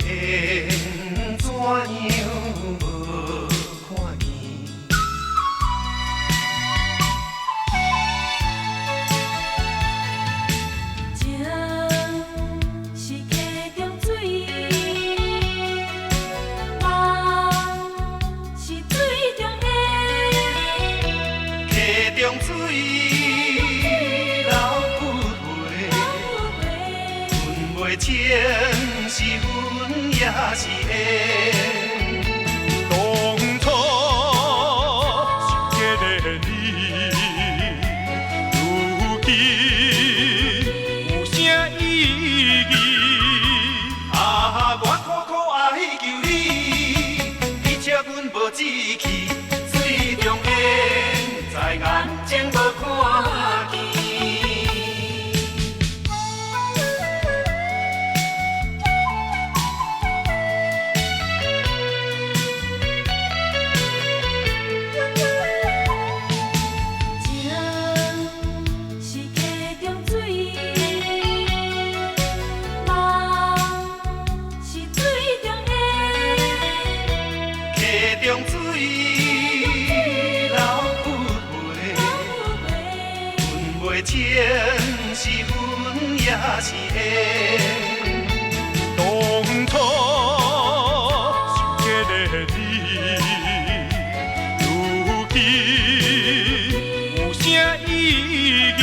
缘怎样无看见？情是溪中水，梦是水中月。溪中水流不回，阮袂清是阮也是缘。当初是个你，如今有啥意义？啊，我苦苦哀求你，你请阮无志气，水中缘在眼前无看见。情是溪中水，梦是水中月。溪中水流不回，阮袂清是阮也是缘。当初是个你，如今有啥意义？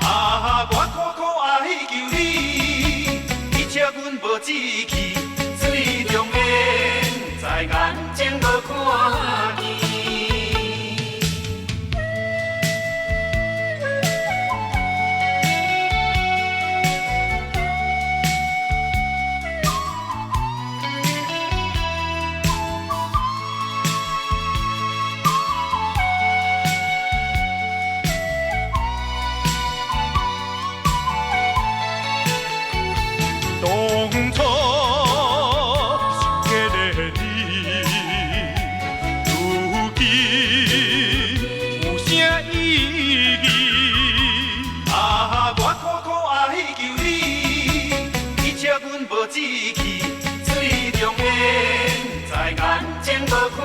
啊，我苦苦哀求你，你请阮无志气，水中缘在眼前无看见。当初是个你，如今有啥意义？啊，我苦苦哀求你，你请阮无志气，水中缘在眼前无看